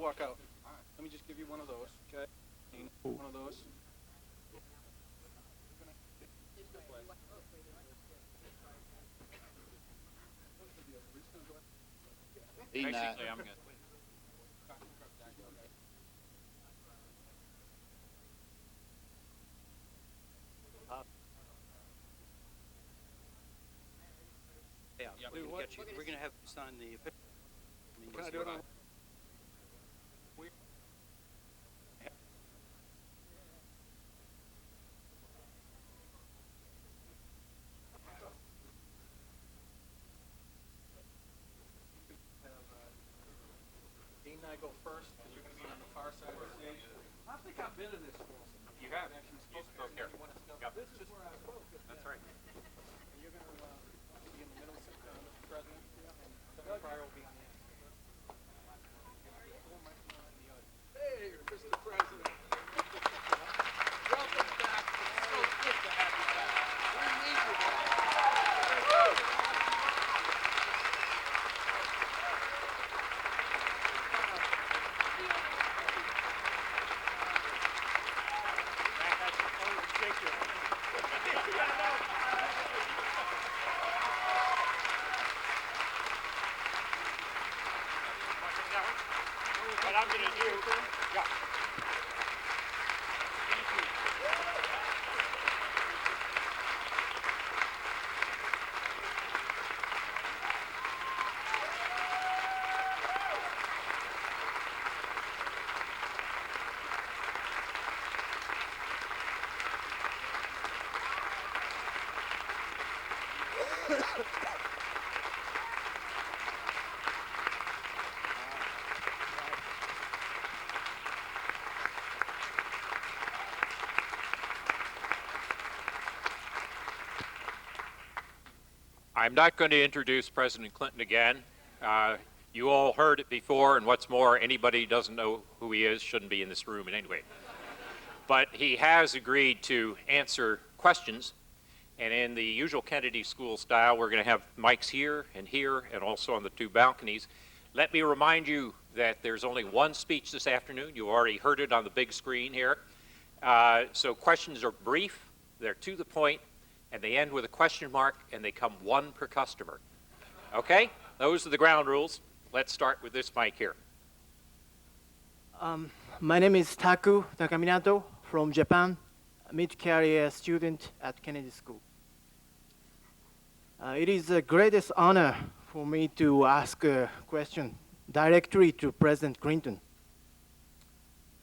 walk out. Let me just give you one of those, okay? One of those. Basically, I'm good. Yeah, we're going to have to sign the. Can I do it on? Dean and I go first, because you're going to be on the far side of the stage. I think I've been in this school. You have. You spoke here. Yep. This is where I spoke. That's right. And you're going to be in the middle, Mr. President, and Senator Pryor will be on the end. Hey, Mr. President. Welcome back. It's so good to have you back. We need you back. What I'm going to do, yeah. I'm not going to introduce President Clinton again. You all heard it before, and what's more, anybody who doesn't know who he is shouldn't be in this room in any way. But he has agreed to answer questions, and in the usual Kennedy School style, we're going to have mics here, and also on the two balconies. Let me remind you that there's only one speech this afternoon. You already heard it on the big screen here. So questions are brief, they're to the point, and they end with a question mark, and they come one per customer. Okay? Those are the ground rules. Let's start with this mic here. My name is Taku Takaminato from Japan, a mid-career student at Kennedy School. It is the greatest honor for me to ask a question directly to President Clinton.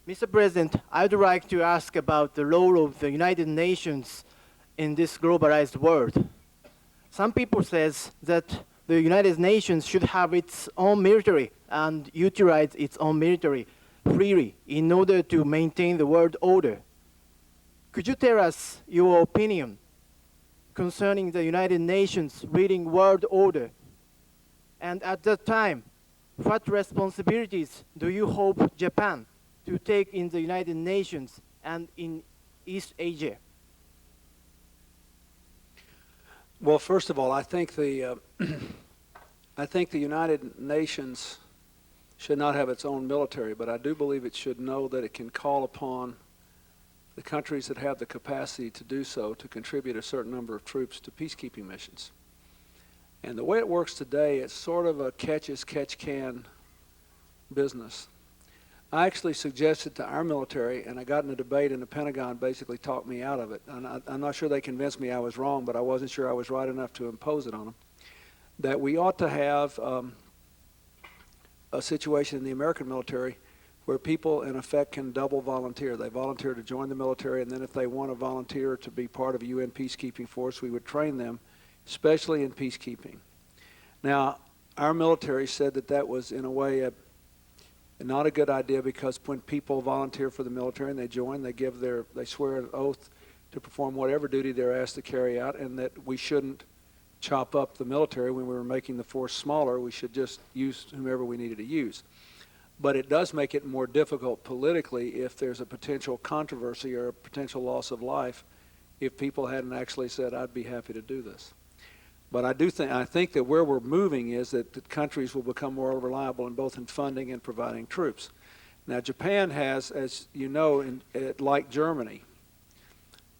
Mr. President, I'd like to ask about the role of the United Nations in this globalized world. Some people says that the United Nations should have its own military and utilize its own military freely in order to maintain the world order. Could you tell us your opinion concerning the United Nations leading world order? And at that time, what responsibilities do you hope Japan to take in the United Nations and in East Asia? Well, first of all, I think the United Nations should not have its own military, but I do believe it should know that it can call upon the countries that have the capacity to do so to contribute a certain number of troops to peacekeeping missions. And the way it works today, it's sort of a catch-as-catch-can business. I actually suggested to our military, and I got in a debate, and the Pentagon basically talked me out of it. And I'm not sure they convinced me I was wrong, but I wasn't sure I was right enough to impose it on them, that we ought to have a situation in the American military where people, in effect, can double volunteer. They volunteer to join the military, and then if they want to volunteer to be part of a UN peacekeeping force, we would train them, especially in peacekeeping. Now, our military said that that was, in a way, not a good idea, because when people volunteer for the military and they join, they swear an oath to perform whatever duty they're asked to carry out, and that we shouldn't chop up the military when we were making the force smaller. We should just use whomever we needed to use. But it does make it more difficult politically if there's a potential controversy or a potential loss of life if people hadn't actually said, I'd be happy to do this. But I think that where we're moving is that the countries will become more reliable in both in funding and providing troops. Now, Japan has, as you know, like Germany,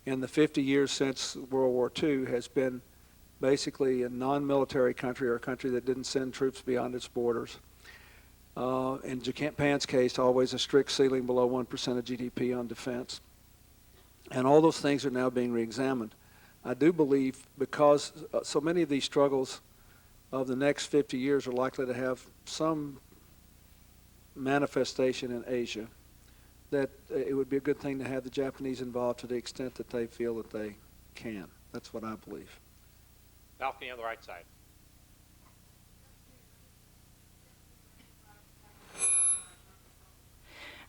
in the 50 years since World War II, has been basically a non-military country, or a country that didn't send troops beyond its borders. In Japan's case, always a strict ceiling below 1% of GDP on defense. And all those things are now being reexamined. I do believe, because so many of these struggles of the next 50 years are likely to have some manifestation in Asia, that it would be a good thing to have the Japanese involved to the extent that they feel that they can. That's what I believe. Balcony on the right side.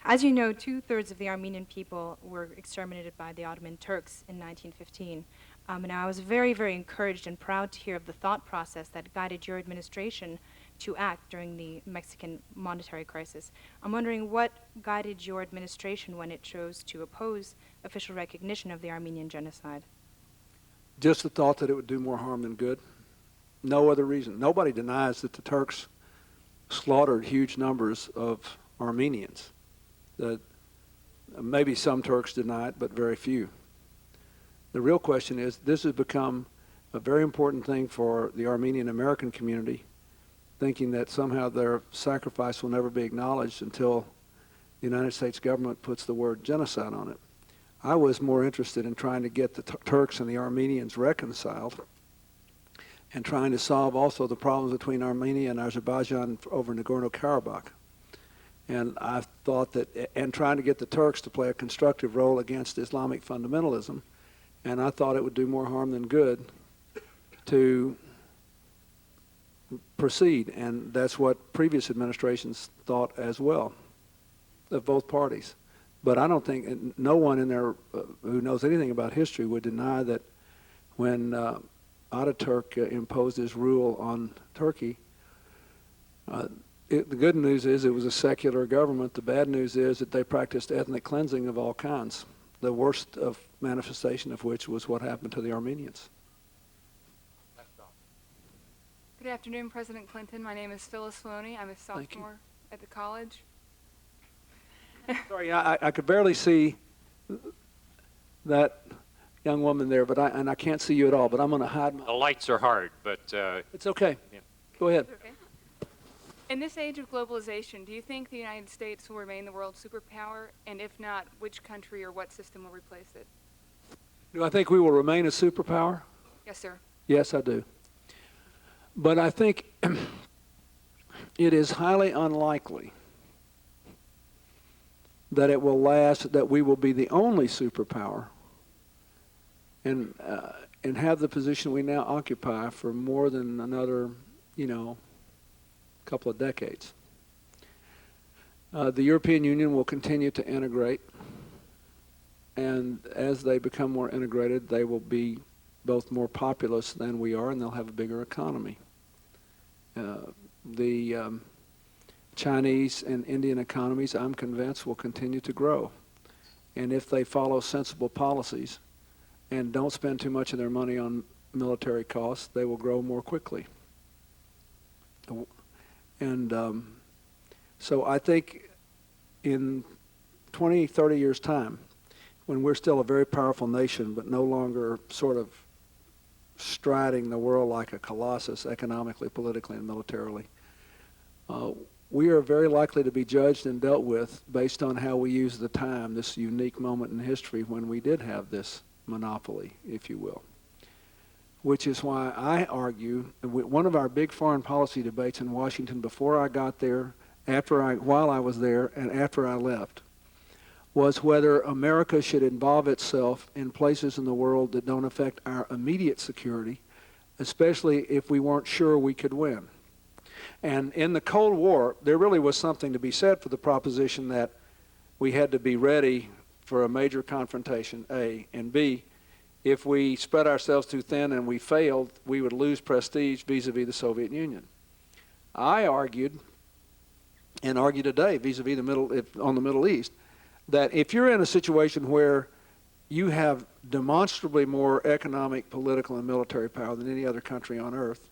As you know, 2/3 of the Armenian people were exterminated by the Ottoman Turks in 1915. And I was very, very encouraged and proud to hear of the thought process that guided your administration to act during the Mexican monetary crisis. I'm wondering what guided your administration when it chose to oppose official recognition of the Armenian genocide? Just the thought that it would do more harm than good. No other reason. Nobody denies that the Turks slaughtered huge numbers of Armenians. That maybe some Turks deny it, but very few. The real question is, this has become a very important thing for the Armenian American community, thinking that somehow their sacrifice will never be acknowledged until the United States government puts the word genocide on it. I was more interested in trying to get the Turks and the Armenians reconciled, and trying to solve also the problems between Armenia and Azerbaijan over Nagorno-Karabakh. And I thought that, and trying to get the Turks to play a constructive role against Islamic fundamentalism, and I thought it would do more harm than good to proceed, and that's what previous administrations thought as well, of both parties. But I don't think, no one in there who knows anything about history would deny that when Ataturk imposed his rule on Turkey, the good news is it was a secular government. The bad news is that they practiced ethnic cleansing of all kinds, the worst of manifestation of which was what happened to the Armenians. Good afternoon, President Clinton. My name is Phyllis Filoni. I'm a sophomore at the college. Sorry, I could barely see that young woman there, but I can't see you at all, but I'm going to hide my... The lights are hard, but... It's okay. Yeah. Go ahead. Okay. In this age of globalization, do you think the United States will remain the world superpower? And if not, which country or what system will replace it? Do I think we will remain a superpower? Yes, sir. Yes, I do. But I think it is highly unlikely that it will last, that we will be the only superpower and have the position we now occupy for more than another, couple of decades. The European Union will continue to integrate, and as they become more integrated, they will be both more populous than we are, and they'll have a bigger economy. The Chinese and Indian economies, I'm convinced, will continue to grow. And if they follow sensible policies and don't spend too much of their money on military costs, they will grow more quickly. And so I think in 20, 30 years' time, when we're still a very powerful nation, but no longer sort of striding the world like a colossus economically, politically, and militarily, we are very likely to be judged and dealt with based on how we use the time, this unique moment in history when we did have this monopoly, if you will. Which is why I argue, one of our big foreign policy debates in Washington before I got there, while I was there, and after I left, was whether America should involve itself in places in the world that don't affect our immediate security, especially if we weren't sure we could win. And in the Cold War, there really was something to be said for the proposition that we had to be ready for a major confrontation, A, and B, if we spread ourselves too thin and we failed, we would lose prestige vis-a-vis the Soviet Union. I argued, and argue today vis-a-vis on the Middle East, that if you're in a situation where you have demonstrably more economic, political, and military power than any other country on earth,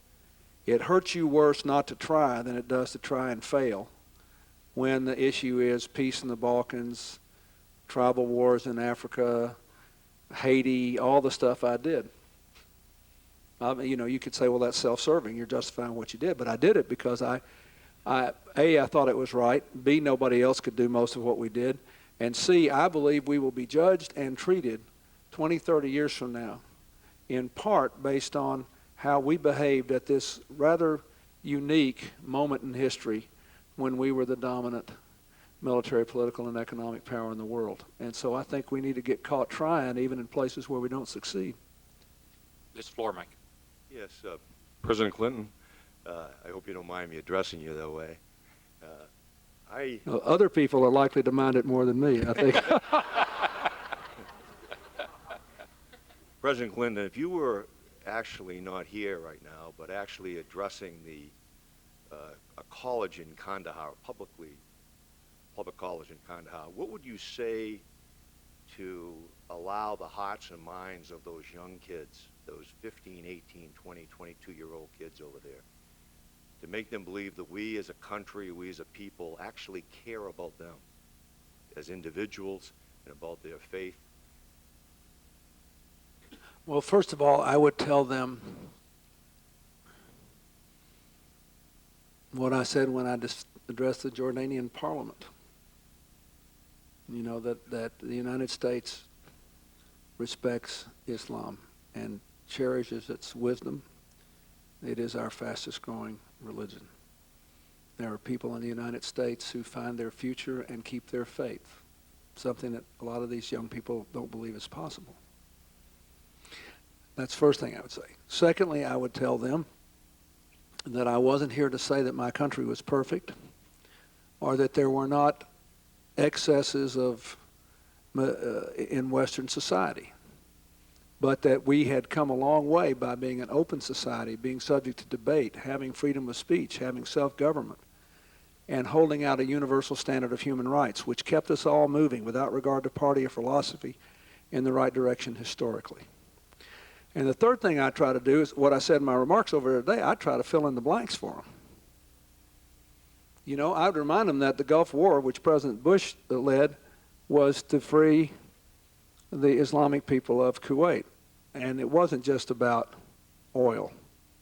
it hurts you worse not to try than it does to try and fail. when the issue is peace in the Balkans, tribal wars in Africa, Haiti, all the stuff I did. You know, you could say, well, that's self-serving. You're justifying what you did. But I did it because A, I thought it was right. B, nobody else could do most of what we did. And C, I believe we will be judged and treated 20, 30 years from now, in part based on how we behaved at this rather unique moment in history when we were the dominant military, political, and economic power in the world. And so I think we need to get caught trying even in places where we don't succeed. This floor mic. Yes, President Clinton, I hope you don't mind me addressing you that way. Other people are likely to mind it more than me, I think. President Clinton, if you were actually not here right now, but actually addressing a college in Kandahar, public college in Kandahar, what would you say to allow the hearts and minds of those young kids, those 15, 18, 20, 22-year-old kids over there, to make them believe that we as a country, we as a people actually care about them as individuals and about their faith? Well, first of all, I would tell them what I said when I addressed the Jordanian parliament. You know, that the United States respects Islam and cherishes its wisdom. It is our fastest growing religion. There are people in the United States who find their future and keep their faith, something that a lot of these young people don't believe is possible. That's the first thing I would say. Secondly, I would tell them that I wasn't here to say that my country was perfect or that there were not excesses in Western society, but that we had come a long way by being an open society, being subject to debate, having freedom of speech, having self-government, and holding out a universal standard of human rights, which kept us all moving without regard to party or philosophy in the right direction historically. And the third thing I try to do is what I said in my remarks over today. I try to fill in the blanks for them. You know, I would remind them that the Gulf War, which President Bush led, was to free the Islamic people of Kuwait. And it wasn't just about oil,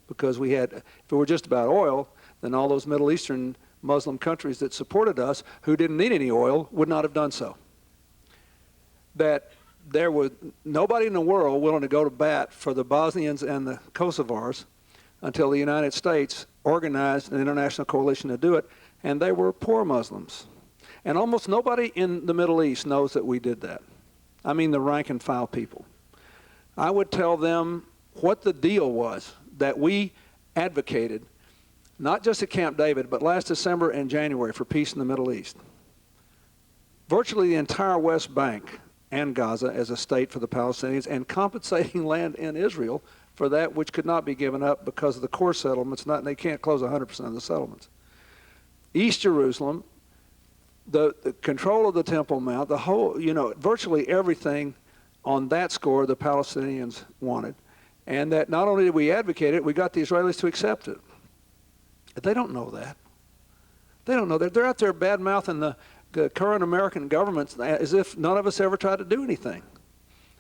because we had, if it were just about oil, then all those Middle Eastern Muslim countries that supported us, who didn't need any oil, would not have done so. That there was nobody in the world willing to go to bat for the Bosnians and the Kosovars until the United States organized an international coalition to do it, and they were poor Muslims. And almost nobody in the Middle East knows that we did that. I mean the rank and file people. I would tell them what the deal was that we advocated, not just at Camp David, but last December and January for peace in the Middle East. Virtually the entire West Bank and Gaza as a state for the Palestinians, and compensating land in Israel for that which could not be given up because of the core settlements. They can't close 100% of the settlements. East Jerusalem, the control of the Temple Mount, the whole, you know, virtually everything on that score the Palestinians wanted. And that not only did we advocate it, we got the Israelis to accept it. But they don't know that. They don't know that. They're out there bad-mouthing the current American government as if none of us ever tried to do anything.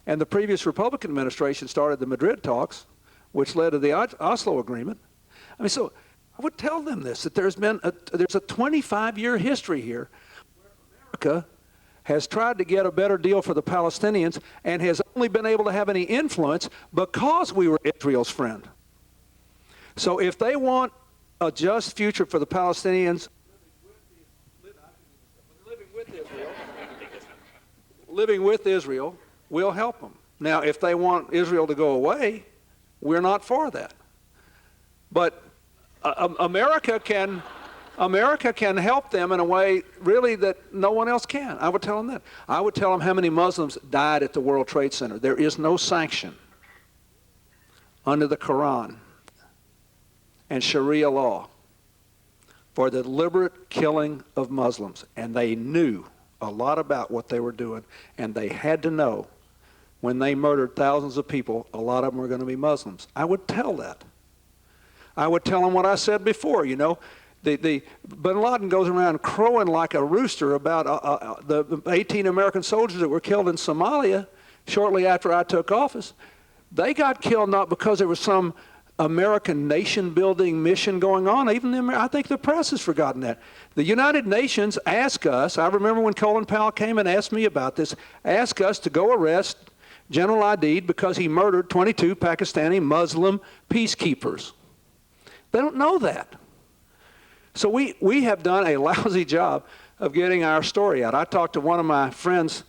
And the previous Republican administration started the Madrid talks, which led to the Oslo Agreement. I mean, so I would tell them this, that there's a 25-year history here where America has tried to get a better deal for the Palestinians and has only been able to have any influence because we were Israel's friend. So if they want a just future for the Palestinians, living with Israel, we'll help them. Now, if they want Israel to go away, we're not for that. But America can help them in a way really that no one else can. I would tell them that. I would tell them how many Muslims died at the World Trade Center. There is no sanction under the Quran and Sharia law for the deliberate killing of Muslims. And they knew a lot about what they were doing, and they had to know when they murdered thousands of people, a lot of them were going to be Muslims. I would tell that. I would tell them what I said before, you know. Bin Laden goes around crowing like a rooster about the 18 American soldiers that were killed in Somalia shortly after I took office. They got killed not because there was some American nation-building mission going on. Even I think the press has forgotten that. The United Nations asked us, I remember when Colin Powell came and asked me about this, asked us to go arrest General Aidid because he murdered 22 Pakistani Muslim peacekeepers. They don't know that. So we have done a lousy job of getting our story out. I talked to one of my friends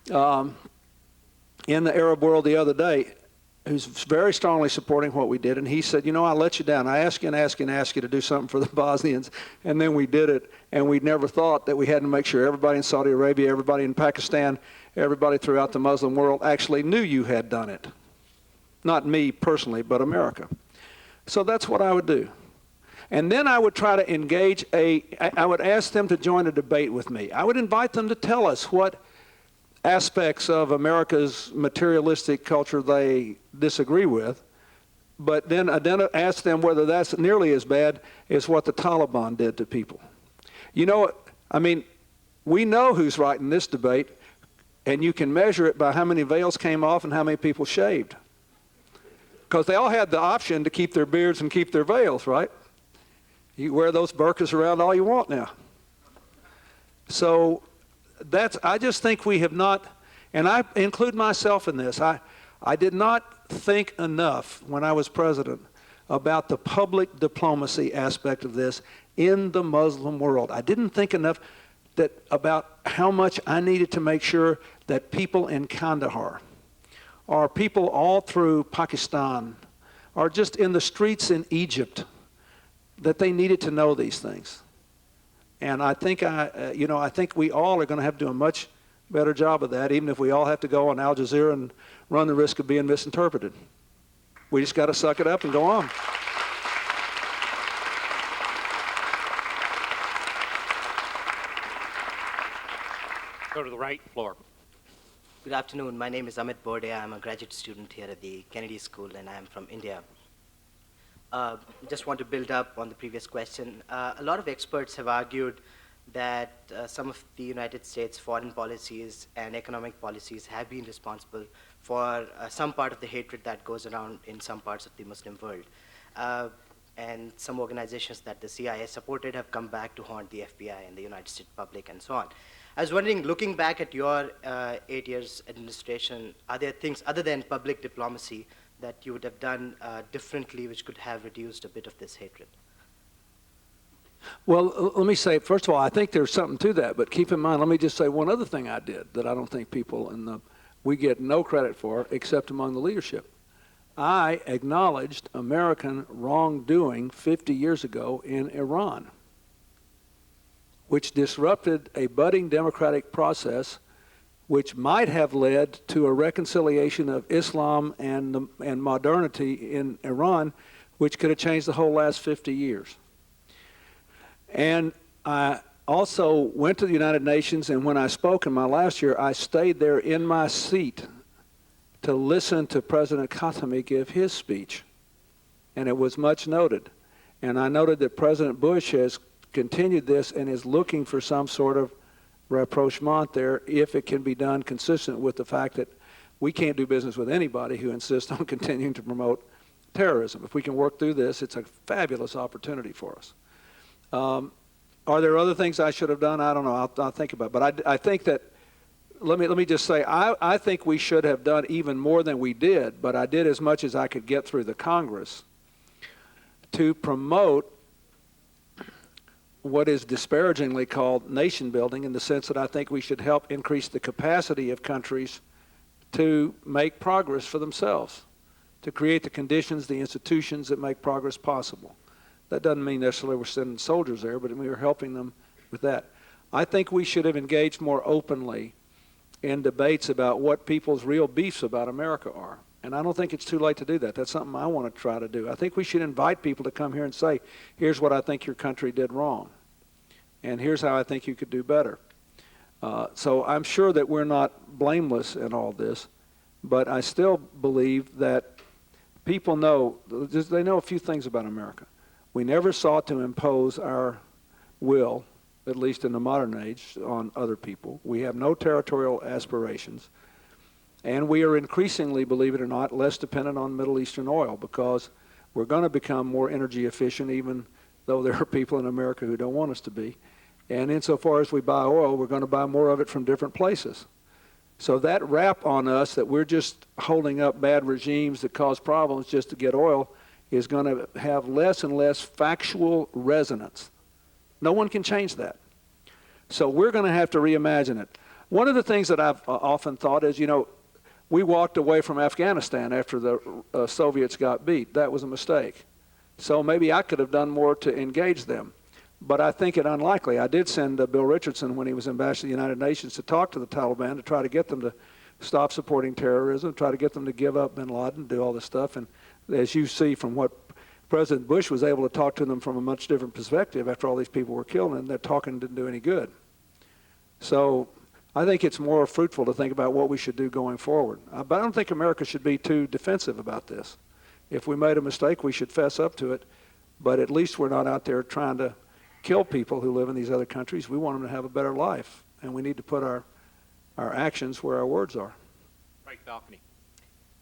in the Arab world the other day who's very strongly supporting what we did, and he said, you know, I let you down. I asked you and asked you and asked you to do something for the Bosnians, and then we did it, and we never thought that we had to make sure everybody in Saudi Arabia, everybody in Pakistan, everybody throughout the Muslim world actually knew you had done it. Not me personally, but America. So that's what I would do. And then I would try to engage I would ask them to join a debate with me. I would invite them to tell us what aspects of America's materialistic culture they disagree with, but then ask them whether that's nearly as bad as what the Taliban did to people. You know, I mean, we know who's right in this debate, and you can measure it by how many veils came off and how many people shaved. Because they all had the option to keep their beards and keep their veils, right? You wear those burqas around all you want now. So I just think we have not, and I include myself in this, I did not think enough when I was president about the public diplomacy aspect of this in the Muslim world. I didn't think enough about how much I needed to make sure that people in Kandahar, or people all through Pakistan, or just in the streets in Egypt, that they needed to know these things. And I think I think we all are going to have to do a much better job of that, even if we all have to go on Al Jazeera and run the risk of being misinterpreted. We just got to suck it up and go on. Go to the right floor. Good afternoon. My name is Amit Borde. I'm a graduate student here at the Kennedy School, and I'm from India. Just want to build up on the previous question. A lot of experts have argued that some of the United States foreign policies and economic policies have been responsible for some part of the hatred that goes around in some parts of the Muslim world. And some organizations that the CIA supported have come back to haunt the FBI and the United States public and so on. I was wondering, looking back at your 8 years administration, are there things other than public diplomacy that you would have done differently which could have reduced a bit of this hatred? Well, let me say, first of all, I think there's something to that, but keep in mind, let me just say one other thing I did that I don't think people we get no credit for except among the leadership. I acknowledged American wrongdoing 50 years ago in Iran, which disrupted a budding democratic process which might have led to a reconciliation of Islam and modernity in Iran, which could have changed the whole last 50 years. And I also went to the United Nations, and when I spoke in my last year, I stayed there in my seat to listen to President Khatami give his speech. And it was much noted. And I noted that President Bush has continued this and is looking for some sort of rapprochement there if it can be done consistent with the fact that we can't do business with anybody who insists on continuing to promote terrorism. If we can work through this, it's a fabulous opportunity for us. Are there other things I should have done? I don't know. I'll think about it. But I think that, let me just say, I think we should have done even more than we did, but I did as much as I could get through the Congress to promote what is disparagingly called nation building, in the sense that I think we should help increase the capacity of countries to make progress for themselves, to create the conditions, the institutions that make progress possible. That doesn't mean necessarily we're sending soldiers there, but we are helping them with that. I think we should have engaged more openly in debates about what people's real beefs about America are. And I don't think it's too late to do that. That's something I want to try to do. I think we should invite people to come here and say, here's what I think your country did wrong, and here's how I think you could do better. So I'm sure that we're not blameless in all this, but I still believe that people know, they know a few things about America. We never sought to impose our will, at least in the modern age, on other people. We have no territorial aspirations. And we are increasingly, believe it or not, less dependent on Middle Eastern oil because we're going to become more energy efficient, even though there are people in America who don't want us to be. And insofar as we buy oil, we're going to buy more of it from different places. So that rap on us that we're just holding up bad regimes that cause problems just to get oil is going to have less and less factual resonance. No one can change that. So we're going to have to reimagine it. One of the things that I've often thought is, we walked away from Afghanistan after the Soviets got beat. That was a mistake. So maybe I could have done more to engage them. But I think it unlikely. I did send Bill Richardson, when he was ambassador to the United Nations, to talk to the Taliban to try to get them to stop supporting terrorism, try to get them to give up bin Laden, do all this stuff. And as you see from what President Bush was able to talk to them from a much different perspective after all these people were killed, and their talking didn't do any good. So I think it's more fruitful to think about what we should do going forward. But I don't think America should be too defensive about this. If we made a mistake, we should fess up to it. But at least we're not out there trying to kill people who live in these other countries. We want them to have a better life, and we need to put our actions where our words are. Right balcony.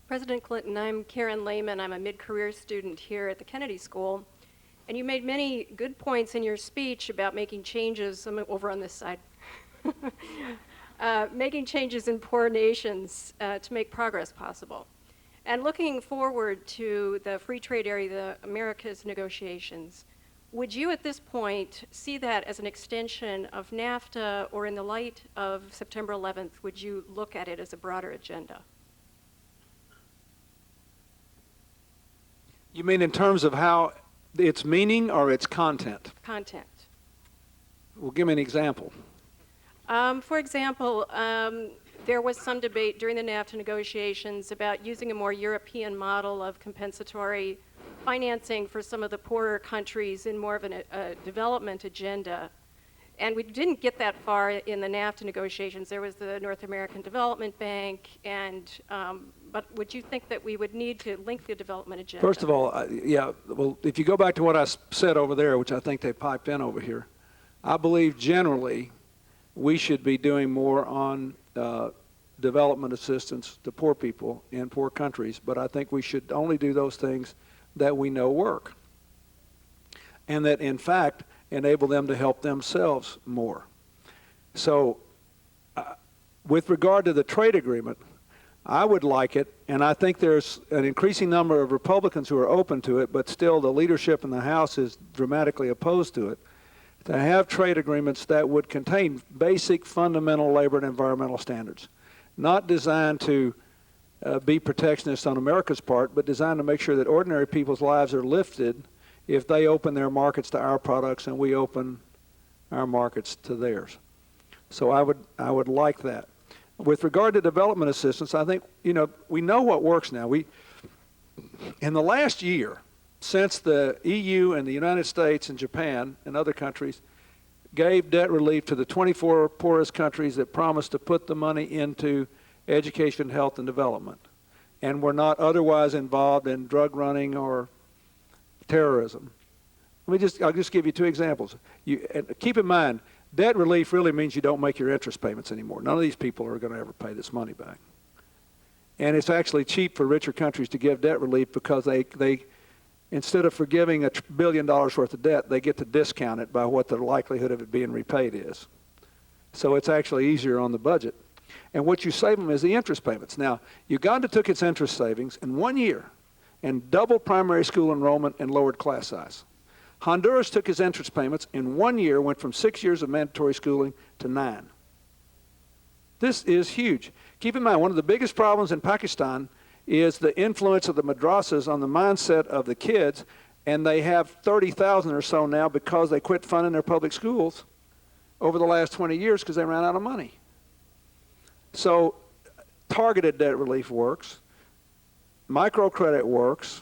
President Clinton, I'm Karen Lehman. I'm a mid-career student here at the Kennedy School. And you made many good points in your speech about making changes. I'm over on this side. Making changes in poor nations to make progress possible. And looking forward to the free trade area, the Americas negotiations, would you at this point see that as an extension of NAFTA, or in the light of September 11th, would you look at it as a broader agenda? You mean in terms of how its meaning or its content? Content. Well, give me an example. For example, there was some debate during the NAFTA negotiations about using a more European model of compensatory financing for some of the poorer countries in more of a development agenda. And we didn't get that far in the NAFTA negotiations. There was the North American Development Bank, and but would you think that we would need to link the development agenda? First of all, yeah, well, if you go back to what I said over there, which I think they piped in over here, I believe generally we should be doing more on development assistance to poor people in poor countries, but I think we should only do those things that we know work, and that in fact enable them to help themselves more. So with regard to the trade agreement, I would like it, and I think there's an increasing number of Republicans who are open to it, but still the leadership in the House is dramatically opposed to it, to have trade agreements that would contain basic fundamental labor and environmental standards, not designed to be protectionist on America's part, but designed to make sure that ordinary people's lives are lifted if they open their markets to our products and we open our markets to theirs. So I would like that. With regard to development assistance, I think, we know what works now. In the last year, since the EU and the United States and Japan and other countries gave debt relief to the 24 poorest countries that promised to put the money into education, health, and development, and were not otherwise involved in drug running or terrorism. I'll just give you two examples. Keep in mind, debt relief really means you don't make your interest payments anymore. None of these people are going to ever pay this money back. And it's actually cheap for richer countries to give debt relief because they instead of forgiving $1 billion worth of debt, they get to discount it by what the likelihood of it being repaid is. So it's actually easier on the budget. And what you save them is the interest payments. Now, Uganda took its interest savings in 1 year and doubled primary school enrollment and lowered class size. Honduras took its interest payments in 1 year, went from 6 years of mandatory schooling to 9. This is huge. Keep in mind, one of the biggest problems in Pakistan is the influence of the madrasas on the mindset of the kids, and they have 30,000 or so now because they quit funding their public schools over the last 20 years because they ran out of money. So targeted debt relief works, microcredit works,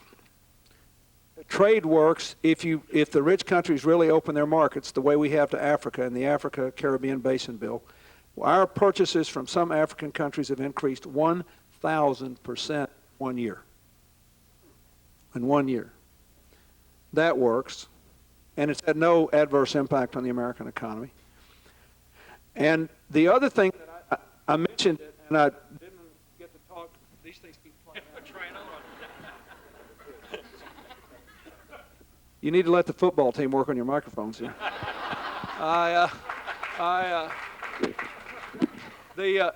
trade works if the rich countries really open their markets the way we have to Africa in the Africa-Caribbean Basin Bill. Our purchases from some African countries have increased 1,000% 1 year. In 1 year. That works. and it's had no adverse impact on the American economy. And the other thing that I mentioned, and I didn't get to talk, these things keep playing out. You need to let the football team work on your microphones here. The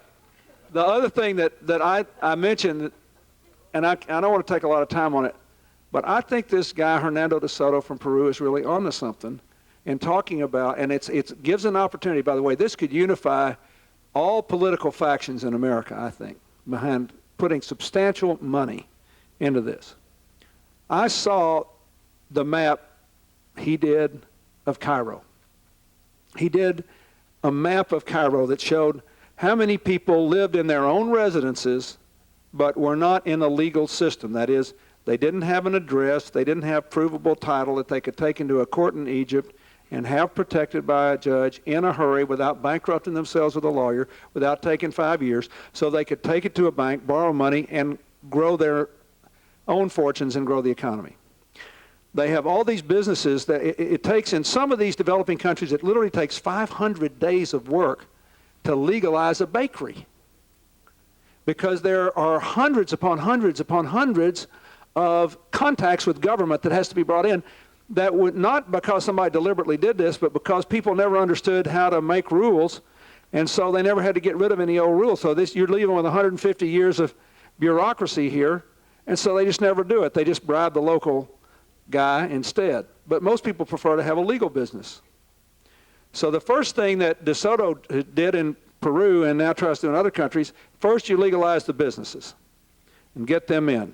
other thing that I mentioned, and I don't want to take a lot of time on it, but I think this guy, Hernando de Soto from Peru, is really onto something in talking about, and it gives an opportunity, by the way, this could unify all political factions in America, I think, behind putting substantial money into this. I saw the map he did of Cairo. He did a map of Cairo that showed how many people lived in their own residences but were not in a legal system. That is, they didn't have an address, they didn't have provable title that they could take into a court in Egypt and have protected by a judge in a hurry without bankrupting themselves with a lawyer, without taking 5 years, so they could take it to a bank, borrow money, and grow their own fortunes and grow the economy. They have all these businesses that it takes, in some of these developing countries, it literally takes 500 days of work to legalize a bakery, because there are hundreds upon hundreds upon hundreds of contacts with government that has to be brought in, that would not because somebody deliberately did this, but because people never understood how to make rules, and so they never had to get rid of any old rules. So you're leaving with 150 years of bureaucracy here, and so they just never do it. They just bribe the local guy instead. But most people prefer to have a legal business. So the first thing that De Soto did in Peru and now tries to do in other countries, first you legalize the businesses and get them in.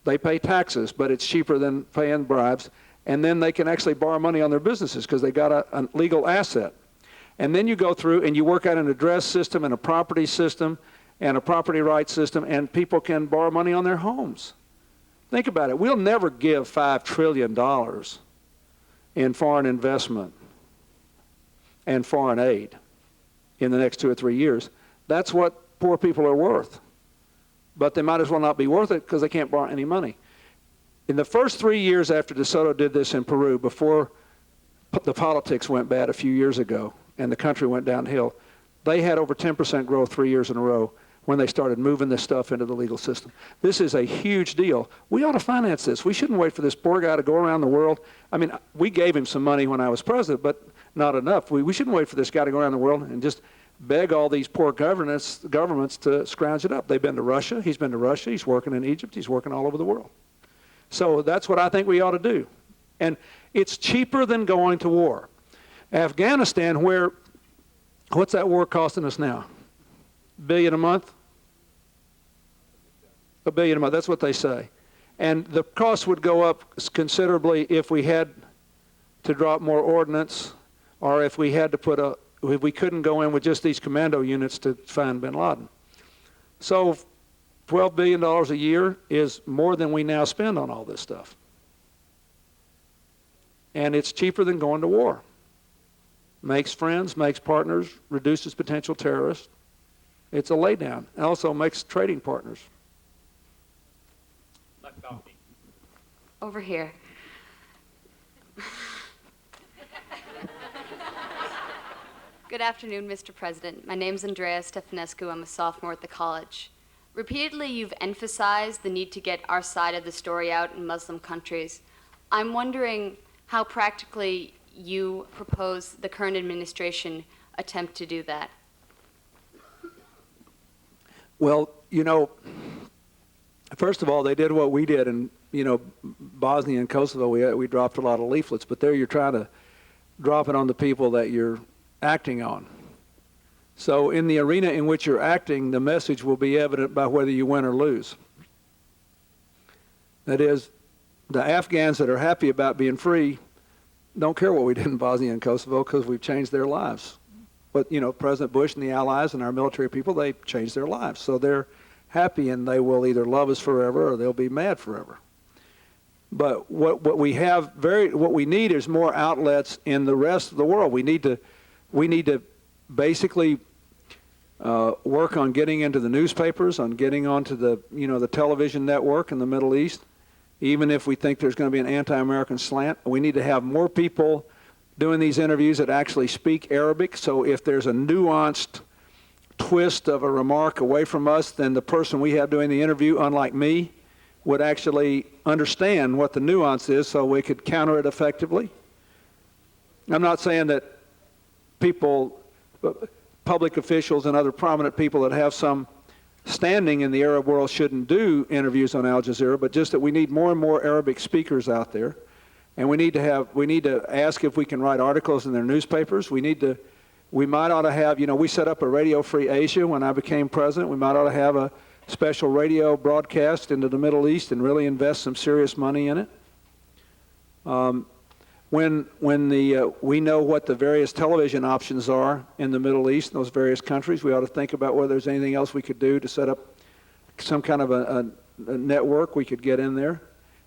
They pay taxes, but it's cheaper than paying bribes. And then they can actually borrow money on their businesses because they got a legal asset. And then you go through and you work out an address system and a property system and a property rights system, and people can borrow money on their homes. Think about it. We'll never give $5 trillion in foreign investment and foreign aid in the next 2 or 3 years. That's what poor people are worth. But they might as well not be worth it because they can't borrow any money. In the first 3 years after De Soto did this in Peru, before the politics went bad a few years ago and the country went downhill, they had over 10% growth 3 years in a row when they started moving this stuff into the legal system. This is a huge deal. We ought to finance this. We shouldn't wait for this poor guy to go around the world. I mean, we gave him some money when I was president, but not enough. We shouldn't wait for this guy to go around the world and just beg all these poor governments to scrounge it up. They've been to Russia. He's been to Russia. He's working in Egypt. He's working all over the world. So that's what I think we ought to do. And it's cheaper than going to war. Afghanistan, what's that war costing us now? $1 billion a month? $1 billion a month, that's what they say. And the cost would go up considerably if we had to drop more ordnance, or if we had to if we couldn't go in with just these commando units to find bin Laden. So $12 billion a year is more than we now spend on all this stuff. And it's cheaper than going to war. Makes friends, makes partners, reduces potential terrorists. It's a laydown. And also makes trading partners. Over here. Good afternoon, Mr. President. My name's Andrea Stefanescu. I'm a sophomore at the college. Repeatedly, you've emphasized the need to get our side of the story out in Muslim countries. I'm wondering how practically you propose the current administration attempt to do that. Well, first of all, they did what we did in, Bosnia and Kosovo. We dropped a lot of leaflets, but there you're trying to drop it on the people that you're acting on. So in the arena in which you're acting, the message will be evident by whether you win or lose. That is, the Afghans that are happy about being free don't care what we did in Bosnia and Kosovo because we've changed their lives. But, President Bush and the allies and our military people, they changed their lives. So they're happy, and they will either love us forever or they'll be mad forever. But what we need is more outlets in the rest of the world. We need to basically work on getting into the newspapers, on getting onto the the television network in the Middle East, even if we think there's going to be an anti-American slant. We need to have more people doing these interviews that actually speak Arabic, so if there's a nuanced twist of a remark away from us, then the person we have doing the interview, unlike me, would actually understand what the nuance is so we could counter it effectively. I'm not saying that people, public officials and other prominent people that have some standing in the Arab world shouldn't do interviews on Al Jazeera, but just that we need more and more Arabic speakers out there. And we need to ask if we can write articles in their newspapers. We might ought to have, we set up a Radio Free Asia when I became president. We might ought to have a special radio broadcast into the Middle East and really invest some serious money in it. When we know what the various television options are in the Middle East, in those various countries, we ought to think about whether there's anything else we could do to set up some kind of a network we could get in there.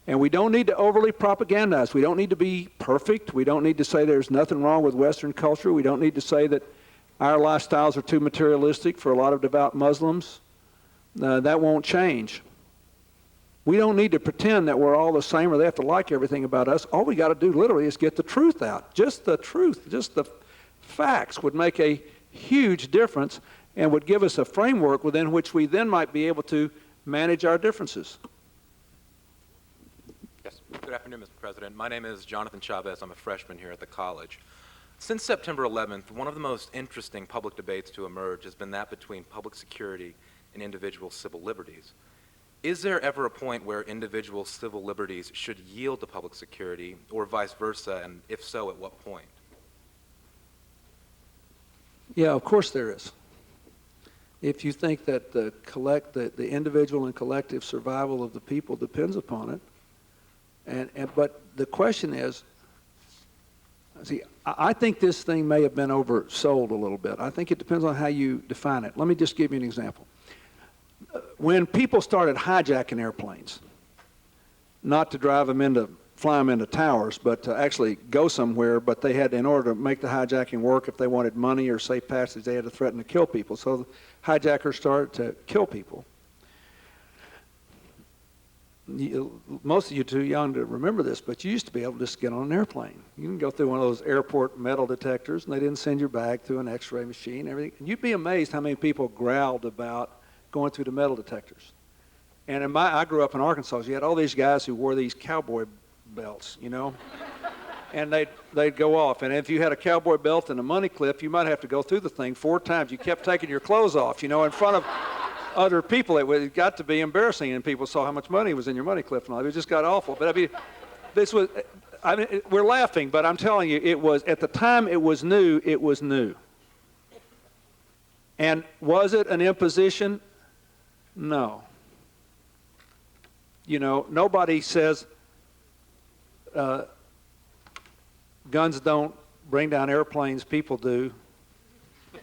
And we don't need to overly propagandize. We don't need to be perfect. We don't need to say there's nothing wrong with Western culture. We don't need to say that our lifestyles are too materialistic for a lot of devout Muslims. That won't change. We don't need to pretend that we're all the same or they have to like everything about us. All we got to do literally is get the truth out. Just the truth, just the facts would make a huge difference and would give us a framework within which we then might be able to manage our differences. Yes. Good afternoon, Mr. President. My name is Jonathan Chavez. I'm a freshman here at the college. Since September 11th, one of the most interesting public debates to emerge has been that between public security and individual civil liberties. Is there ever a point where individual civil liberties should yield to public security, or vice versa, and if so, at what point? Yeah, of course there is. If you think that the individual and collective survival of the people depends upon it, but the question is, see, I think this thing may have been oversold a little bit. I think it depends on how you define it. Let me just give you an example. When people started hijacking airplanes, not to fly them into towers, but to actually go somewhere, but they had, in order to make the hijacking work, if they wanted money or safe passage, they had to threaten to kill people. So the hijackers started to kill people. Most of you too young to remember this, but you used to be able to just get on an airplane. You can go through one of those airport metal detectors, and they didn't send your bag through an x-ray machine, everything. And you'd be amazed how many people growled about going through the metal detectors. And I grew up in Arkansas. So you had all these guys who wore these cowboy belts, and they'd go off. And if you had a cowboy belt and a money clip, you might have to go through the thing 4 times. You kept taking your clothes off, in front of other people. It got to be embarrassing, and people saw how much money was in your money clip and all. It just got awful. But we're laughing, but I'm telling you, it was, at the time it was new, it was new. And was it an imposition? No. Nobody says guns don't bring down airplanes, people do.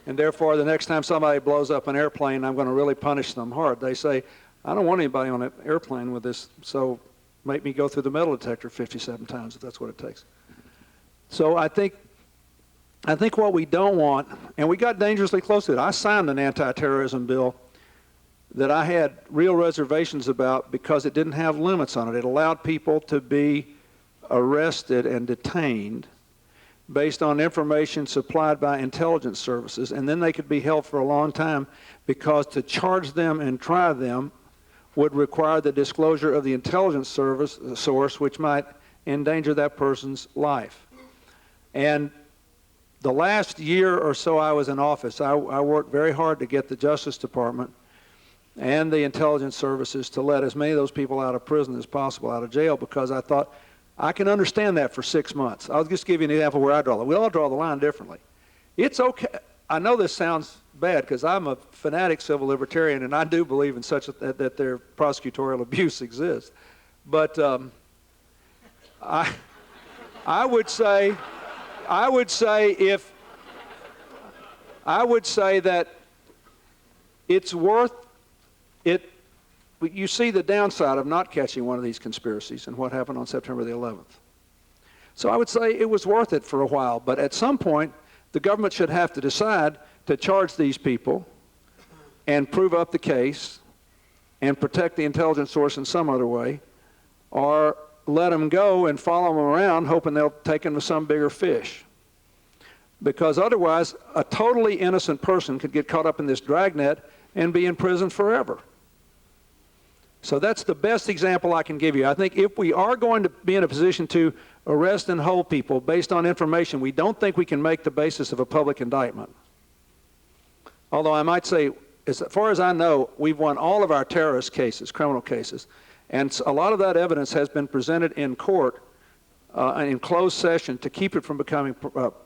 And therefore, the next time somebody blows up an airplane, I'm going to really punish them hard. They say, I don't want anybody on an airplane with this, so make me go through the metal detector 57 times if that's what it takes. So I think what we don't want, and we got dangerously close to it. I signed an anti-terrorism bill that I had real reservations about because it didn't have limits on it. It allowed people to be arrested and detained based on information supplied by intelligence services, and then they could be held for a long time because to charge them and try them would require the disclosure of the intelligence source, which might endanger that person's life. And the last year or so I was in office, I worked very hard to get the Justice Department and the intelligence services to let as many of those people out of prison as possible, out of jail, because I thought, I can understand that for 6 months. I'll just give you an example where I draw the line. We all draw the line differently. It's okay. I know this sounds bad because I'm a fanatic civil libertarian, and I do believe in that their prosecutorial abuse exists. But I would say that it's worth it. You see the downside of not catching one of these conspiracies and what happened on September the 11th. So I would say it was worth it for a while, but at some point the government should have to decide to charge these people and prove up the case and protect the intelligence source in some other way, or let them go and follow them around hoping they'll take them to some bigger fish. Because otherwise, a totally innocent person could get caught up in this dragnet and be in prison forever. So that's the best example I can give you. I think if we are going to be in a position to arrest and hold people based on information we don't think we can make the basis of a public indictment. Although I might say, as far as I know, we've won all of our terrorist cases, criminal cases, and a lot of that evidence has been presented in court in closed session to keep it from becoming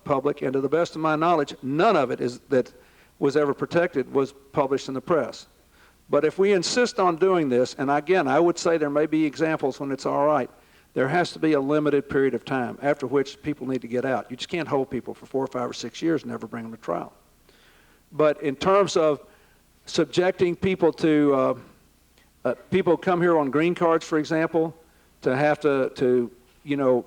public, and to the best of my knowledge, none of it that was ever protected was published in the press. But if we insist on doing this, and again, I would say there may be examples when it's all right, there has to be a limited period of time after which people need to get out. You just can't hold people for 4 or 5 or 6 years and never bring them to trial. But in terms of subjecting people to, people come here on green cards, for example, to have to you know,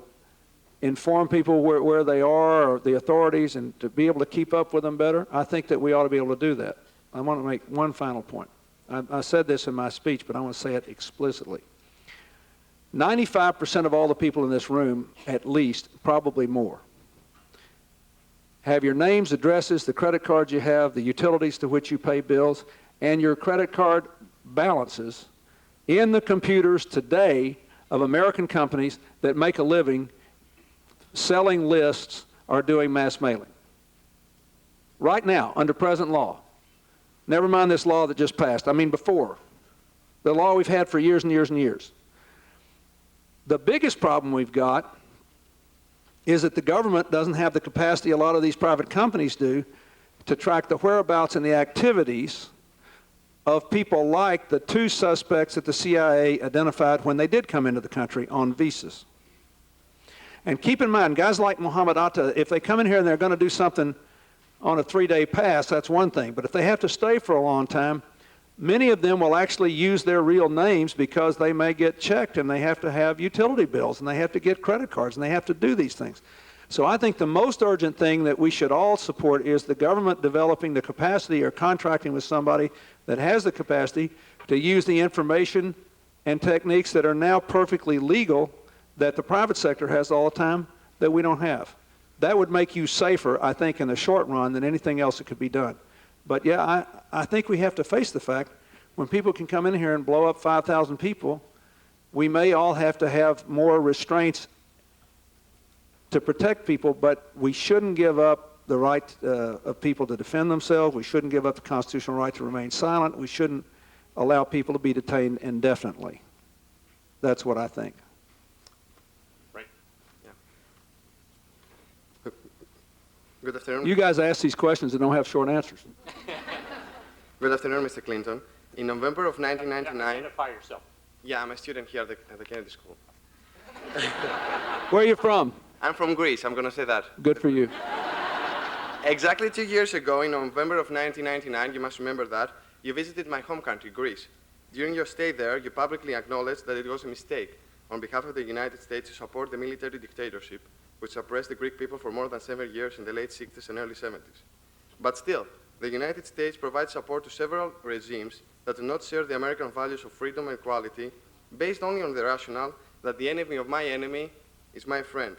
inform people where they are, or the authorities, and to be able to keep up with them better, I think that we ought to be able to do that. I want to make one final point. I said this in my speech, but I want to say it explicitly. 95% of all the people in this room, at least, probably more, have your names, addresses, the credit cards you have, the utilities to which you pay bills, and your credit card balances in the computers today of American companies that make a living selling lists or doing mass mailing. Right now, under present law. Never mind this law that just passed. I mean before. The law we've had for years and years and years. The biggest problem we've got is that the government doesn't have the capacity a lot of these private companies do to track the whereabouts and the activities of people like the 2 suspects that the CIA identified when they did come into the country on visas. And keep in mind, guys like Mohammed Atta, if they come in here and they're going to do something on a 3-day pass, that's one thing. But if they have to stay for a long time, many of them will actually use their real names because they may get checked and they have to have utility bills and they have to get credit cards and they have to do these things. So I think the most urgent thing that we should all support is the government developing the capacity or contracting with somebody that has the capacity to use the information and techniques that are now perfectly legal that the private sector has all the time that we don't have. That would make you safer, I think, in the short run than anything else that could be done. But yeah, I think we have to face the fact when people can come in here and blow up 5,000 people, we may all have to have more restraints to protect people, but we shouldn't give up the right of people to defend themselves. We shouldn't give up the constitutional right to remain silent. We shouldn't allow people to be detained indefinitely. That's what I think. Right. Yeah. Good afternoon. You guys ask these questions and don't have short answers. Good afternoon, Mr. Clinton. In November of 1999... Identify yourself. Yeah, I'm a student here at the Kennedy School. Where are you from? I'm from Greece, I'm going to say that. Good for you. Exactly 2 years ago, in November of 1999, you must remember that, you visited my home country, Greece. During your stay there, you publicly acknowledged that it was a mistake on behalf of the United States to support the military dictatorship, which suppressed the Greek people for more than 7 years in the late 60s and early 70s. But still, the United States provides support to several regimes that do not share the American values of freedom and equality, based only on the rationale that the enemy of my enemy is my friend.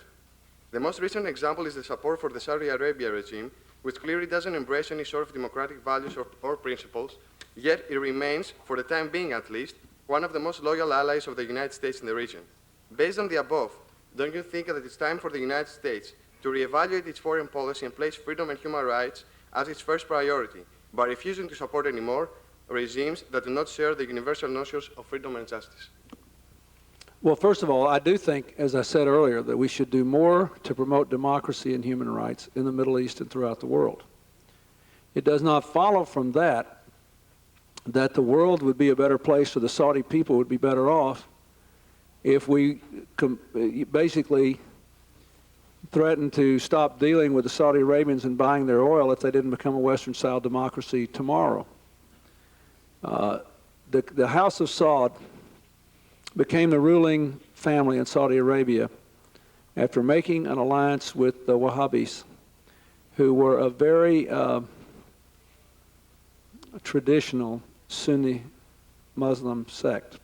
The most recent example is the support for the Saudi Arabia regime, which clearly doesn't embrace any sort of democratic values or principles, yet it remains, for the time being at least, one of the most loyal allies of the United States in the region. Based on the above, don't you think that it's time for the United States to reevaluate its foreign policy and place freedom and human rights as its first priority, by refusing to support anymore regimes that do not share the universal notions of freedom and justice? Well, first of all, I do think, as I said earlier, that we should do more to promote democracy and human rights in the Middle East and throughout the world. It does not follow from that that the world would be a better place, or the Saudi people would be better off, if we basically threatened to stop dealing with the Saudi Arabians and buying their oil if they didn't become a Western-style democracy tomorrow. The House of Saud became the ruling family in Saudi Arabia after making an alliance with the Wahhabis, who were a very traditional Sunni Muslim sect.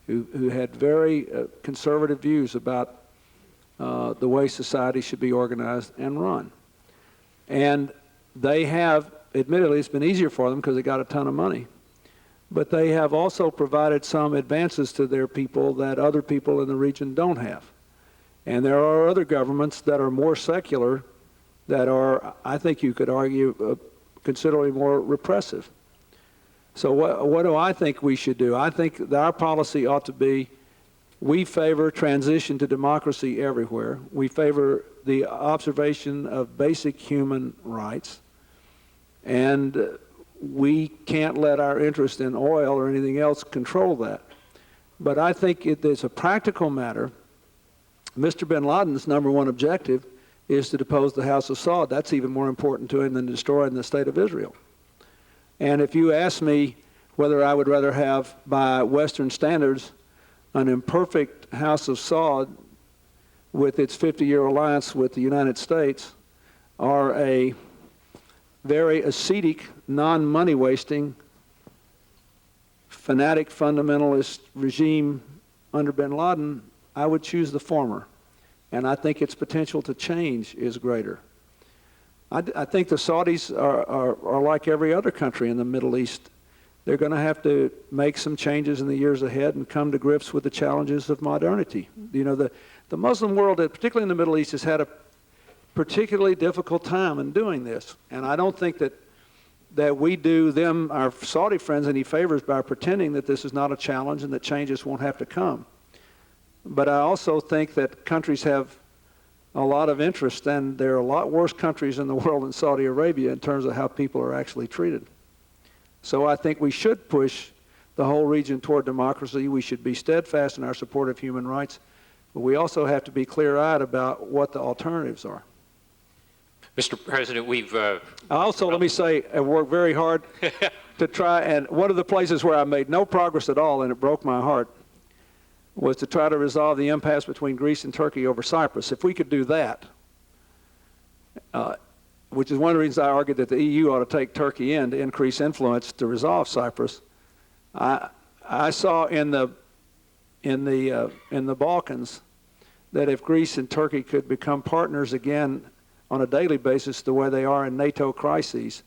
who had very conservative views about the way society should be organized and run. And they have, admittedly, it's been easier for them because they got a ton of money, but they have also provided some advances to their people that other people in the region don't have. And there are other governments that are more secular that are, I think you could argue, considerably more repressive. So what do I think we should do? I think that our policy ought to be, we favor transition to democracy everywhere. We favor the observation of basic human rights. And we can't let our interest in oil or anything else control that. But I think it's a practical matter. Mr. bin Laden's #1 objective is to depose the House of Saud. That's even more important to him than destroying the state of Israel. And if you ask me whether I would rather have, by Western standards, an imperfect House of Saud with its 50-year alliance with the United States, or a very ascetic, non-money wasting, fanatic fundamentalist regime under bin Laden, I would choose the former. And I think its potential to change is greater. I think the Saudis are like every other country in the Middle East. They're going to have to make some changes in the years ahead and come to grips with the challenges of modernity. You know, the Muslim world, particularly in the Middle East, has had a particularly difficult time in doing this. And I don't think that we do them, our Saudi friends, any favors by pretending that this is not a challenge and that changes won't have to come. But I also think that countries have a lot of interest, and there are a lot worse countries in the world than Saudi Arabia in terms of how people are actually treated. So I think we should push the whole region toward democracy. We should be steadfast in our support of human rights, but we also have to be clear-eyed about what the alternatives are. Mr. President, we've... Also, let me say, I've worked very hard to try, and one of the places where I made no progress at all, and it broke my heart, was to try to resolve the impasse between Greece and Turkey over Cyprus. If we could do that, which is one of the reasons I argued that the EU ought to take Turkey in to increase influence to resolve Cyprus, I saw in the Balkans that if Greece and Turkey could become partners again on a daily basis the way they are in NATO crises,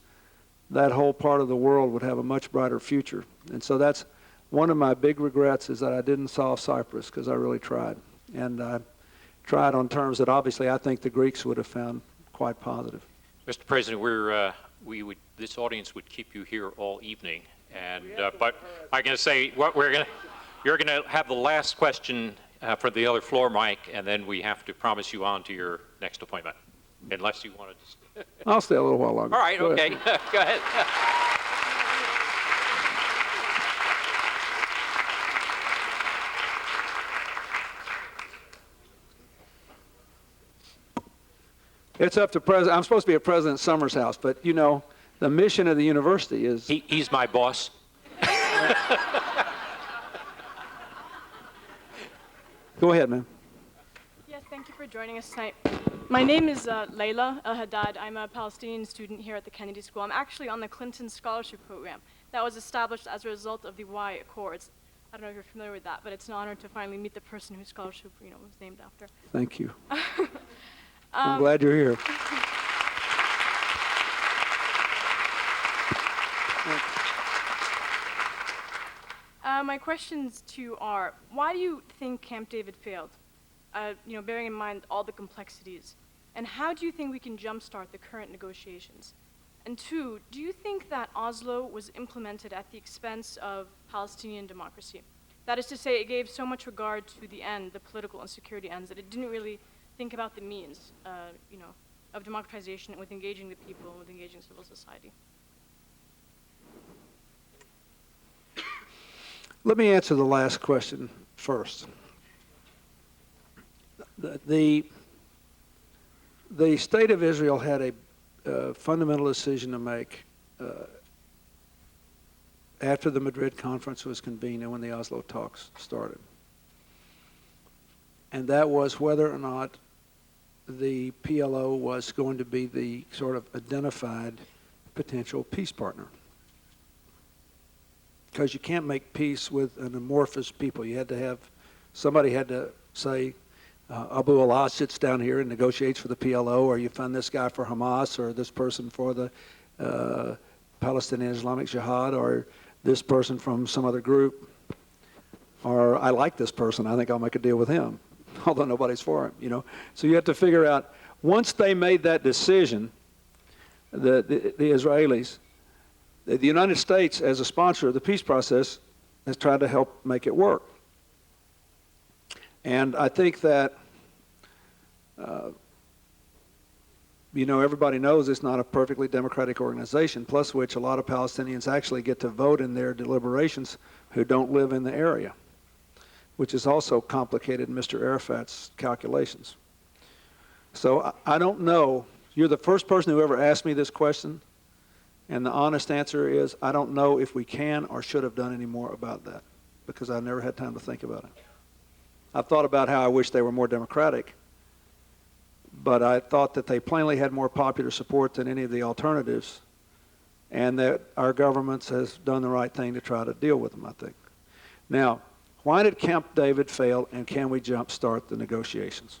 that whole part of the world would have a much brighter future. And so that's one of my big regrets, is that I didn't solve Cyprus, because I really tried. And I tried on terms that obviously I think the Greeks would have found quite positive. Mr. President, this audience would keep you here all evening. And, but I'm going to say, you're going to have the last question for the other floor mic, and then we have to promise you on to your next appointment, unless you want to just... I'll stay a little while longer. All right, Go okay. ahead. Go ahead. It's up to President. I'm supposed to be at President Summers' house, but you know, the mission of the university is... He's my boss. Go ahead, ma'am. Yes, thank you for joining us tonight. My name is Layla El-Haddad. I'm a Palestinian student here at the Kennedy School. I'm actually on the Clinton Scholarship Program that was established as a result of the Y Accords. I don't know if you're familiar with that, but it's an honor to finally meet the person whose scholarship, was named after. Thank you. I'm glad you're here. My questions to you are, why do you think Camp David failed? Bearing in mind all the complexities. And how do you think we can jumpstart the current negotiations? And two, do you think that Oslo was implemented at the expense of Palestinian democracy? That is to say, it gave so much regard to the end, the political and security ends, that it didn't really think about the means, of democratization with engaging the people, with engaging civil society. Let me answer the last question first. The state of Israel had a fundamental decision to make after the Madrid conference was convened and when the Oslo talks started. And that was whether or not the PLO was going to be the sort of identified potential peace partner. because you can't make peace with an amorphous people. You had to have, somebody had to say, Abu Allah sits down here and negotiates for the PLO, or you find this guy for Hamas, or this person for the Palestinian Islamic Jihad, or this person from some other group, or I like this person, I think I'll make a deal with him, although nobody's for him, you know. So you have to figure out, once they made that decision, the Israelis, the United States, as a sponsor of the peace process, has tried to help make it work. And I think that, you know, everybody knows it's not a perfectly democratic organization, plus which a lot of Palestinians actually get to vote in their deliberations who don't live in the area, which is also complicated in Mr. Arafat's calculations. So I don't know. You're the first person who ever asked me this question, and the honest answer is I don't know if we can or should have done any more about that, because I never had time to think about it. I've thought about how I wish they were more democratic, but I thought that they plainly had more popular support than any of the alternatives, and that our governments has done the right thing to try to deal with them, I think. Now, why did Camp David fail, and can we jumpstart the negotiations?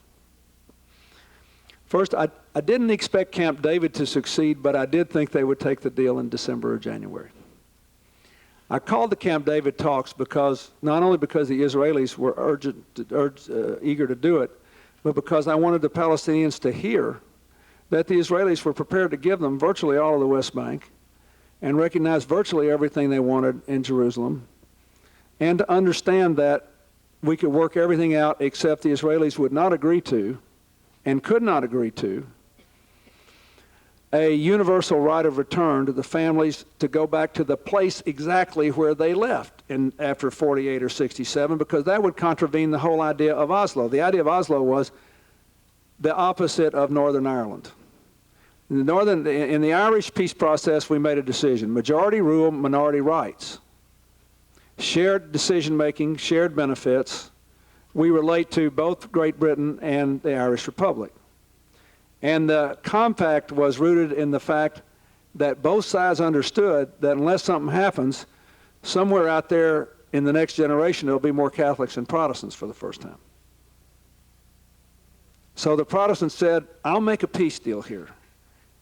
First, I didn't expect Camp David to succeed, but I did think they would take the deal in December or January. I called the Camp David talks because, not only because the Israelis were eager to do it, but because I wanted the Palestinians to hear that the Israelis were prepared to give them virtually all of the West Bank and recognize virtually everything they wanted in Jerusalem, and to understand that we could work everything out except the Israelis would not agree to, and could not agree to, a universal right of return to the families to go back to the place exactly where they left after 48 or 67, because that would contravene the whole idea of Oslo. The idea of Oslo was the opposite of Northern Ireland. In the Irish peace process, we made a decision: majority rule, minority rights, shared decision-making, shared benefits. We relate to both Great Britain and the Irish Republic. And the compact was rooted in the fact that both sides understood that unless something happens, somewhere out there in the next generation, there'll be more Catholics than Protestants for the first time. So the Protestants said, I'll make a peace deal here,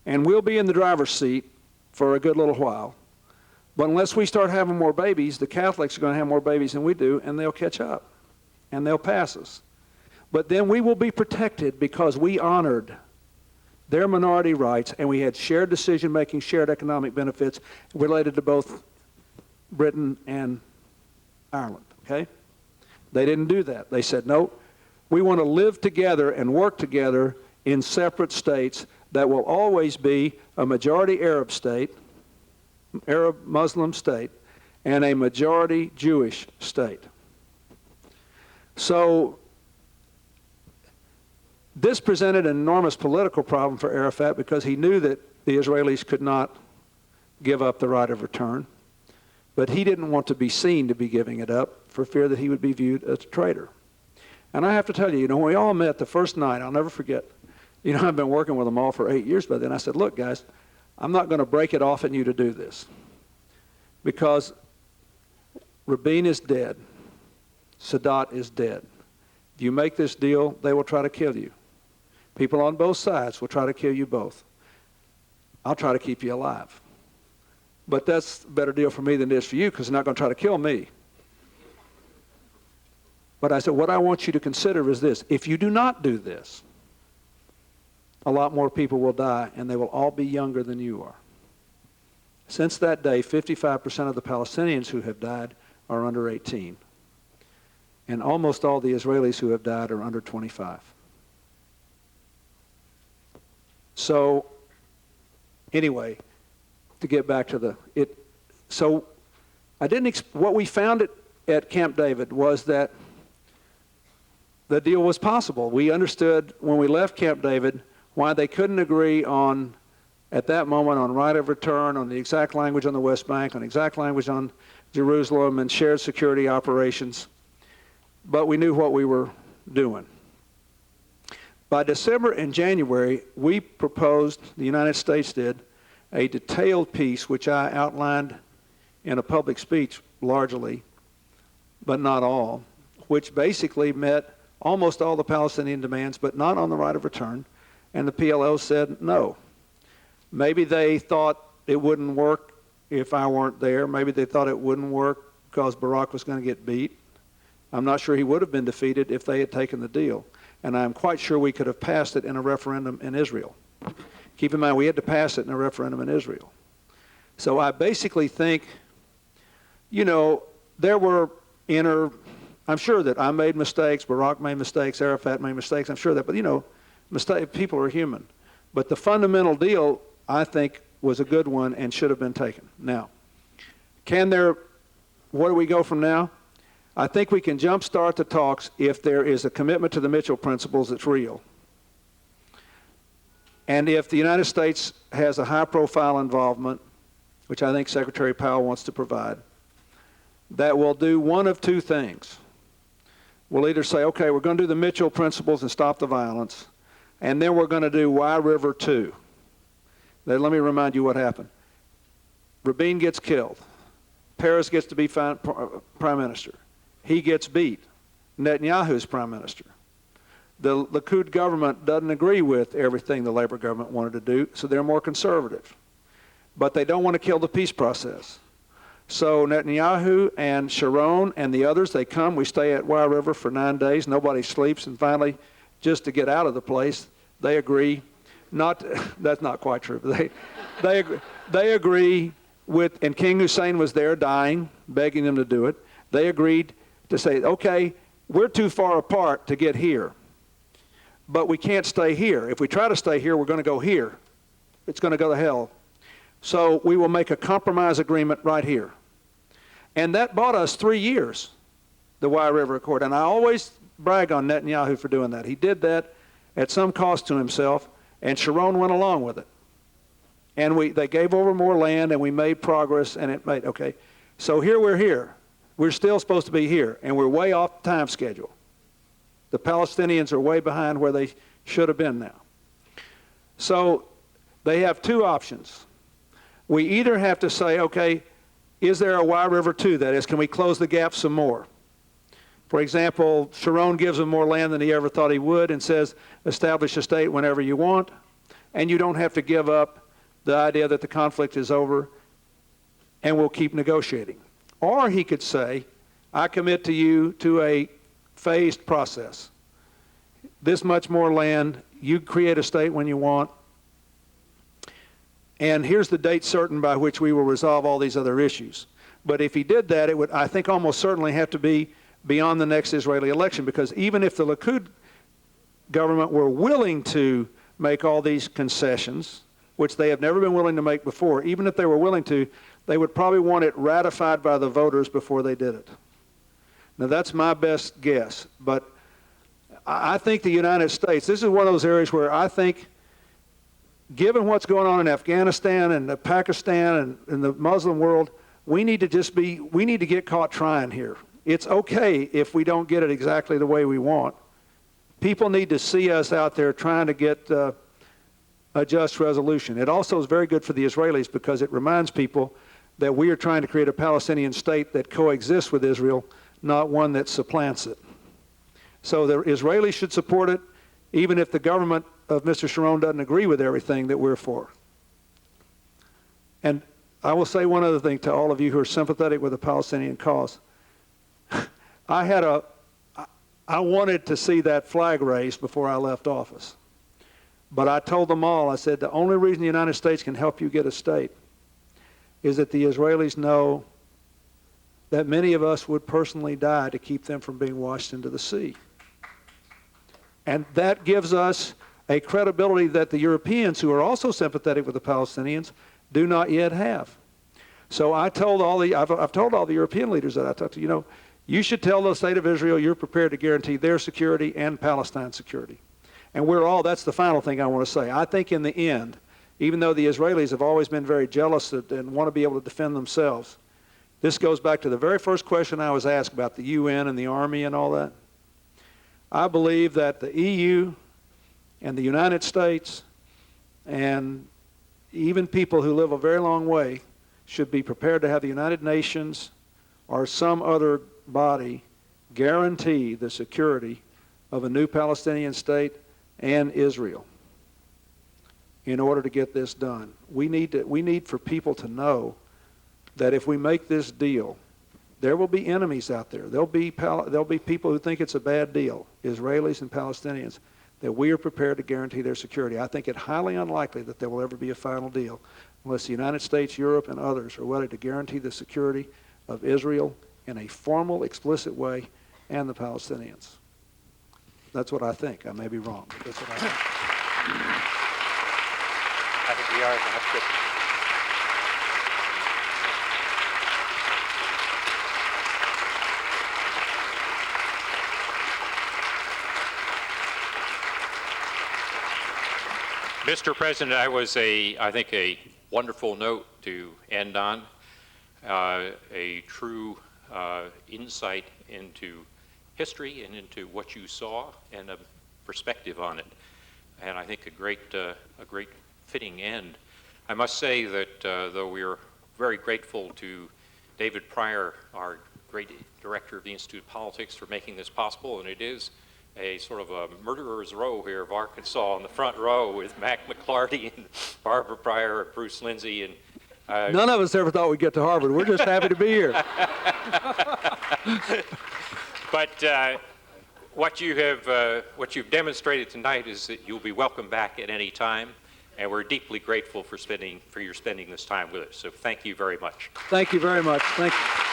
and we'll be in the driver's seat for a good little while. But unless we start having more babies, the Catholics are going to have more babies than we do, and they'll catch up, and they'll pass us. But then we will be protected because we honored their minority rights, and we had shared decision-making, shared economic benefits related to both Britain and Ireland, okay? They didn't do that. They said, no, we want to live together and work together in separate states that will always be a majority Arab state, Arab Muslim state, and a majority Jewish state. So this presented an enormous political problem for Arafat because he knew that the Israelis could not give up the right of return, but he didn't want to be seen to be giving it up for fear that he would be viewed as a traitor. And I have to tell you, when we all met the first night, I'll never forget, I've been working with them all for 8 years by then. I said, look, guys, I'm not going to break it off on you to do this, because Rabin is dead. Sadat is dead. If you make this deal, they will try to kill you. People on both sides will try to kill you both. I'll try to keep you alive. But that's a better deal for me than it is for you, because they're not going to try to kill me. But I said, what I want you to consider is this. If you do not do this, a lot more people will die, and they will all be younger than you are. Since that day, 55% of the Palestinians who have died are under 18. And almost all the Israelis who have died are under 25. So, anyway, to get back to what we found at Camp David was that the deal was possible. We understood when we left Camp David why they couldn't agree on, at that moment, on right of return, on the exact language on the West Bank, on the exact language on Jerusalem, and shared security operations. But we knew what we were doing. By December and January, we proposed, the United States did, a detailed piece which I outlined in a public speech largely, but not all, which basically met almost all the Palestinian demands, but not on the right of return. And the PLO said no. Maybe they thought it wouldn't work if I weren't there. Maybe they thought it wouldn't work because Barak was going to get beat. I'm not sure he would have been defeated if they had taken the deal. And I'm quite sure we could have passed it in a referendum in Israel. Keep in mind, we had to pass it in a referendum in Israel. So I basically think, you know, there were I'm sure that I made mistakes, Barak made mistakes, Arafat made mistakes, I'm sure that, but you know, people are human. But the fundamental deal, I think, was a good one and should have been taken. Now, where do we go from now? I think we can jumpstart the talks if there is a commitment to the Mitchell principles that's real. And if the United States has a high-profile involvement, which I think Secretary Powell wants to provide, that will do one of two things. We'll either say, okay, we're going to do the Mitchell principles and stop the violence, and then we're going to do Y River 2. Then let me remind you what happened. Rabin gets killed. Peres gets to be prime minister. He gets beat. Netanyahu's prime minister. The Likud government doesn't agree with everything the Labor government wanted to do, so they're more conservative. But they don't want to kill the peace process. So Netanyahu and Sharon and the others, they come. We stay at Y River for 9 days. Nobody sleeps. And finally, just to get out of the place, they agree. That's not quite true. They agree with, and King Hussein was there dying, begging them to do it. They agreed to say, okay, we're too far apart to get here, but we can't stay here. If we try to stay here, we're going to go here. It's going to go to hell. So we will make a compromise agreement right here. And that bought us 3 years, the Y River Accord. And I always brag on Netanyahu for doing that. He did that at some cost to himself, and Sharon went along with it. And they gave over more land, and we made progress, and it made, okay. So here we're here. We're still supposed to be here, and we're way off the time schedule. The Palestinians are way behind where they should have been now. So they have two options. We either have to say, okay, is there a Y River 2? That is, can we close the gap some more? For example, Sharon gives them more land than he ever thought he would and says, establish a state whenever you want, and you don't have to give up the idea that the conflict is over, and we'll keep negotiating. Or he could say, I commit to you to a phased process. This much more land, you create a state when you want, and here's the date certain by which we will resolve all these other issues. But if he did that, it would, I think, almost certainly have to be beyond the next Israeli election, because even if the Likud government were willing to make all these concessions, which they have never been willing to make before, even if they were willing to, they would probably want it ratified by the voters before they did it. Now, that's my best guess. But I think the United States, this is one of those areas where I think, given what's going on in Afghanistan and Pakistan and the Muslim world, we need to get caught trying here. It's okay if we don't get it exactly the way we want. People need to see us out there trying to get a just resolution. It also is very good for the Israelis because it reminds people that we are trying to create a Palestinian state that coexists with Israel, not one that supplants it. So the Israelis should support it, even if the government of Mr. Sharon doesn't agree with everything that we're for. And I will say one other thing to all of you who are sympathetic with the Palestinian cause. I wanted to see that flag raised before I left office. But I told them all, I said, the only reason the United States can help you get a state is that the Israelis know that many of us would personally die to keep them from being washed into the sea. And that gives us a credibility that the Europeans, who are also sympathetic with the Palestinians, do not yet have. So I've told all the European leaders that I talked to, you should tell the state of Israel you're prepared to guarantee their security and Palestine's security. And that's the final thing I want to say. I think in the end, even though the Israelis have always been very jealous and want to be able to defend themselves, this goes back to the very first question I was asked about the UN and the Army and all that. I believe that the EU and the United States and even people who live a very long way should be prepared to have the United Nations or some other body guarantee the security of a new Palestinian state and Israel in order to get this done. We need for people to know that if we make this deal, there will be enemies out there. There'll be people who think it's a bad deal, Israelis and Palestinians, that we are prepared to guarantee their security. I think it highly unlikely that there will ever be a final deal unless the United States, Europe, and others are willing to guarantee the security of Israel in a formal, explicit way, and the Palestinians. That's what I think. I may be wrong, but that's what I think. I think we are. That's good. Mr. President, that was I think a wonderful note to end on, a true insight into history and into what you saw and a perspective on it, and I think a great fitting end. I must say that though we are very grateful to David Pryor, our great director of the Institute of Politics, for making this possible, and it is a sort of a murderer's row here of Arkansas in the front row with Mac McClarty and Barbara Pryor and Bruce Lindsay. And none of us ever thought we'd get to Harvard. We're just happy to be here. But what you've demonstrated tonight is that you'll be welcome back at any time, and we're deeply grateful for your spending this time with us. So thank you very much. Thank you very much. Thank you.